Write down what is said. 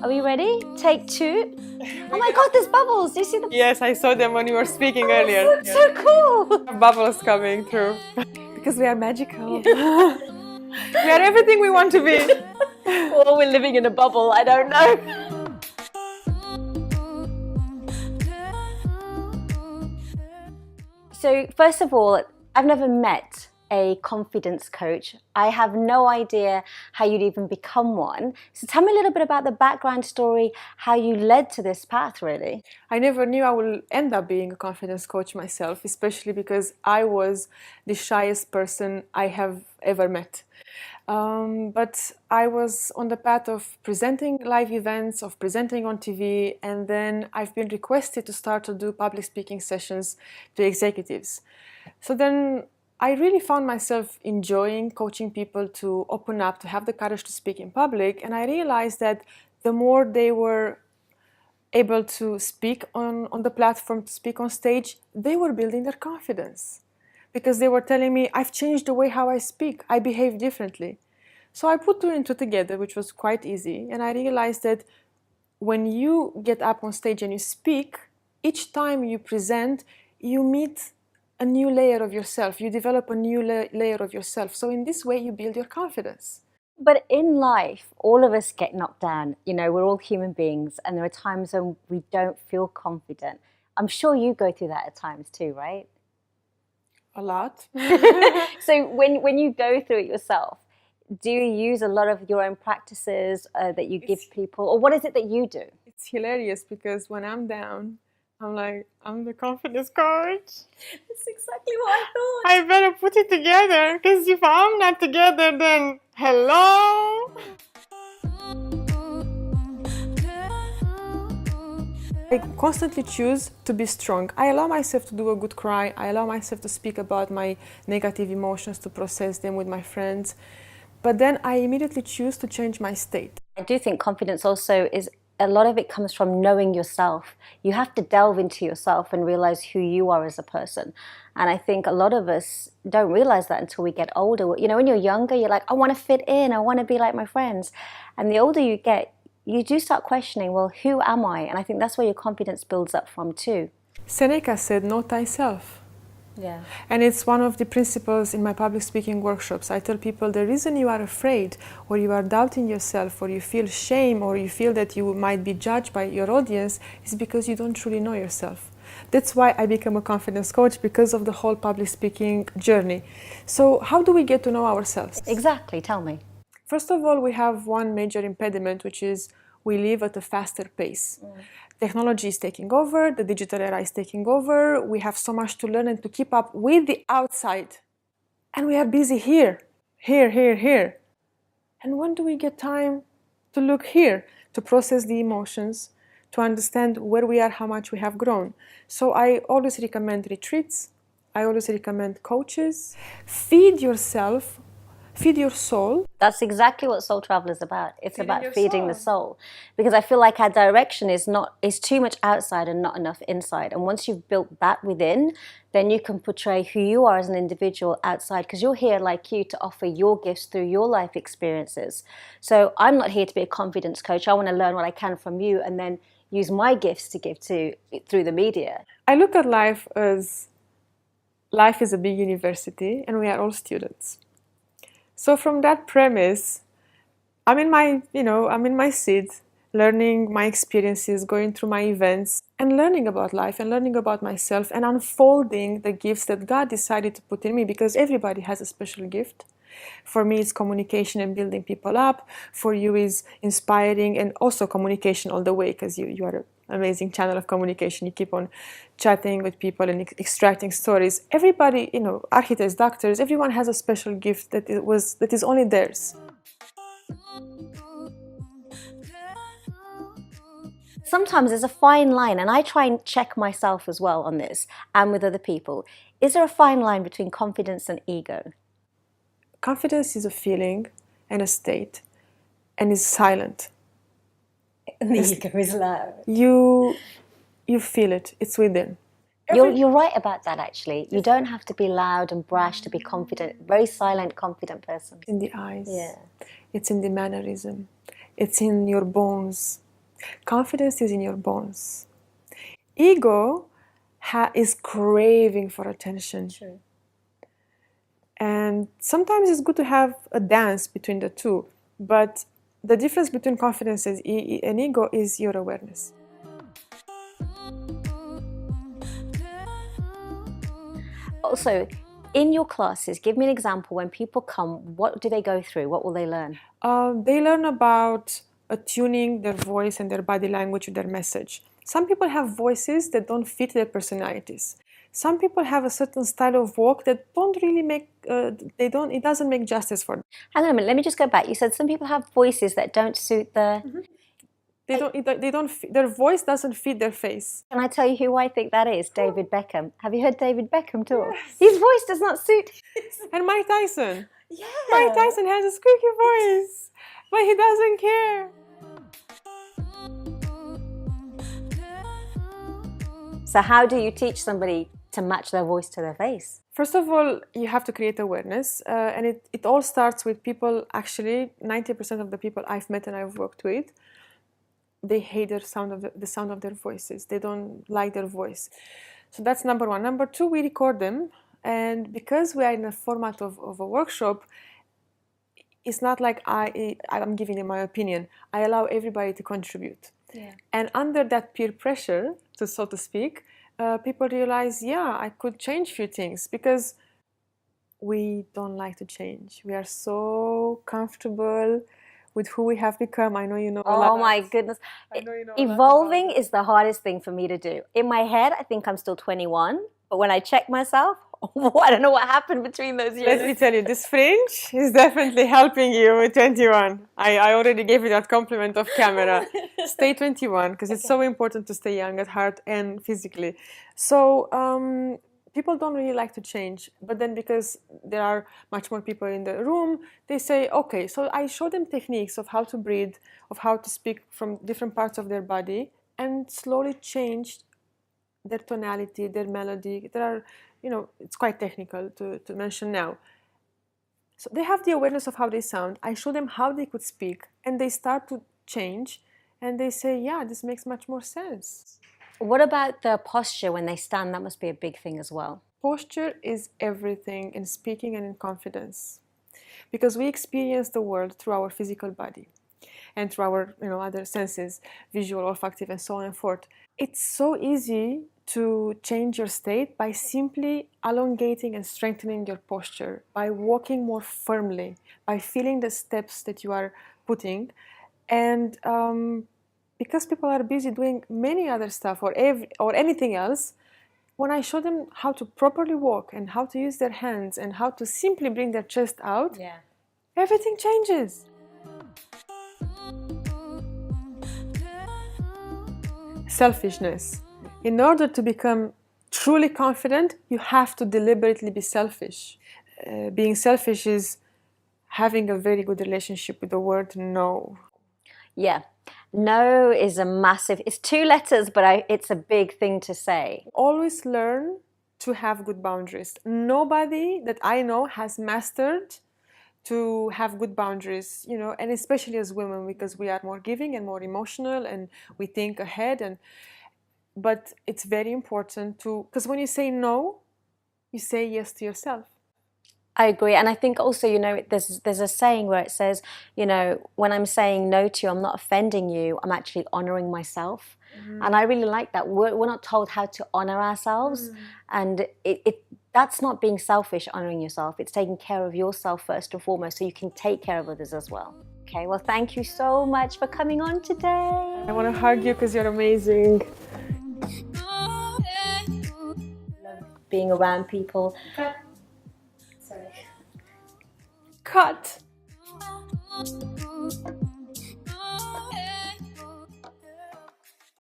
Are we ready? Take two. Oh my God, there's bubbles. Do you see the? Yes, I saw them when you were speaking earlier. It's so cool. Bubbles coming through. Because we are magical. We are everything we want to be. Or we're living in a bubble, I don't know. So first of all, I've never met a confidence coach. I have no idea how you'd even become one. So tell me a little bit about the background story, how you led to this path, really. I never knew I would end up being a confidence coach myself, especially because I was the shyest person I have ever met. But I was on the path of presenting live events, of presenting on TV, and then I've been requested to start to do public speaking sessions to executives. So then I really found myself enjoying coaching people to open up, to have the courage to speak in public, and I realized that the more they were able to speak on the platform, to speak on stage, they were building their confidence. Because they were telling me, I've changed the way how I speak, I behave differently. So I put two and two together, which was quite easy, and I realized that when you get up on stage and you speak, each time you present, you meet a new layer of yourself, you develop a new layer of yourself. So in this way, you build your confidence. But in life, all of us get knocked down. You know, we're all human beings, and there are times when we don't feel confident. I'm sure you go through that at times too, right? A lot. So when you go through it yourself, do you use a lot of your own practices that you give people, or what is it that you do? It's hilarious because when I'm down, I'm like, I'm the confidence coach. That's exactly what I thought. I better put it together, because if I'm not together, then hello. I constantly choose to be strong. I allow myself to do a good cry. I allow myself to speak about my negative emotions, to process them with my friends. But then I immediately choose to change my state. I do think confidence also is, a lot of it comes from knowing yourself. You have to delve into yourself and realize who you are as a person. And I think a lot of us don't realize that until we get older. You know, when you're younger, you're like, I want to fit in, I want to be like my friends. And the older you get, you do start questioning, well, who am I? And I think that's where your confidence builds up from too. Seneca said, know thyself. Yeah. And it's one of the principles in my public speaking workshops. I tell people the reason you are afraid, or you are doubting yourself, or you feel shame, or you feel that you might be judged by your audience is because you don't truly know yourself. That's why I became a confidence coach, because of the whole public speaking journey. So how do we get to know ourselves? Exactly, tell me. First of all, we have one major impediment, which is we live at a faster pace. Technology is taking over, the digital era is taking over, we have so much to learn and to keep up with the outside. And we are busy here. And when do we get time to look here, to process the emotions, to understand where we are, how much we have grown? So I always recommend retreats, I always recommend coaches. Feed yourself, feed your soul. That's exactly what Soul Travel is about. It's Feeding about your feeding the soul. soul. Because I feel like our direction is too much outside and not enough inside. And once you've built that within, then you can portray who you are as an individual outside, because you're here, like you, to offer your gifts through your life experiences. So I'm not here to be a confidence coach. I want to learn what I can from you and then use my gifts to give to through the media. I look at life as life is a big university and we are all students. So from that premise, I'm in my seat, learning my experiences, going through my events, and learning about life and learning about myself and unfolding the gifts that God decided to put in me, because everybody has a special gift. For me, it's communication and building people up. For you is inspiring and also communication all the way, because you are an amazing channel of communication. You keep on chatting with people and extracting stories. Everybody, architects, doctors, everyone has a special gift that is only theirs. Sometimes there's a fine line, and I try and check myself as well on this and with other people. Is there a fine line between confidence and ego? Confidence is a feeling and a state, and is silent. And the ego is loud. You feel it. It's within. You're right about that, actually. You don't have to be loud and brash to be confident. Very silent, confident person. In the eyes. Yeah. It's in the mannerism. It's in your bones. Confidence is in your bones. Ego is craving for attention. True. And sometimes it's good to have a dance between the two. But the difference between confidence and ego is your awareness. Also, in your classes, give me an example. When people come, what do they go through? What will they learn? They learn about attuning their voice and their body language with their message. Some people have voices that don't fit their personalities. Some people have a certain style of walk that don't really make, it doesn't make justice for them. Hang on a minute, let me just go back. You said some people have voices that don't suit the... Their voice doesn't fit their face. Can I tell you who I think that is? David Beckham. Have you heard David Beckham talk? Yes. His voice does not suit... And Mike Tyson. Yeah. Mike Tyson has a squeaky voice, but he doesn't care. So how do you teach somebody to match their voice to their face? First of all, you have to create awareness, and it all starts with people. Actually, 90% of the people I've met and I've worked with, they hate the sound of their voices. They don't like their voice. So that's number one. Number two, we record them, and because we are in a format of a workshop, it's not like I'm giving them my opinion. I allow everybody to contribute. Yeah. And under that peer pressure, so to speak, people realize, yeah, I could change a few things, because we don't like to change. We are so comfortable with who we have become. I know you know a lot. Oh my goodness. I know you know Evolving is the hardest thing for me to do. In my head, I think I'm still 21, but when I check myself, I don't know what happened between those years. Let me tell you, this fringe is definitely helping you with 21. I already gave you that compliment off camera. Stay 21, because it's so important to stay young at heart and physically. So people don't really like to change, but then because there are much more people in the room, they say, okay, so I show them techniques of how to breathe, of how to speak from different parts of their body, and slowly change their tonality, their melody. There are, it's quite technical to mention now. So they have the awareness of how they sound. I show them how they could speak, and they start to change, and they say, yeah, this makes much more sense. What about the posture when they stand? That must be a big thing as well. Posture is everything in speaking and in confidence, because we experience the world through our physical body and through our other senses, visual, olfactive, and so on and forth. It's so easy to change your state by simply elongating and strengthening your posture, by walking more firmly, by feeling the steps that you are putting. And because people are busy doing many other stuff or anything else, when I show them how to properly walk and how to use their hands and how to simply bring their chest out, everything changes. Selfishness. In order to become truly confident, you have to deliberately be selfish. Being selfish is having a very good relationship with the word no. Yeah. No is a massive, it's 2 letters, but it's a big thing to say. Always learn to have good boundaries. Nobody that I know has mastered to have good boundaries, and especially as women, because we are more giving and more emotional and we think ahead. But it's very important because when you say no, you say yes to yourself. I agree. And I think also, there's a saying where it says, when I'm saying no to you, I'm not offending you, I'm actually honoring myself. And I really like that. We're not told how to honor ourselves. And that's not being selfish, honoring yourself. It's taking care of yourself first and foremost, so you can take care of others as well. Okay, well, thank you so much for coming on today. I want to hug you because you're amazing. Being around people. Cut.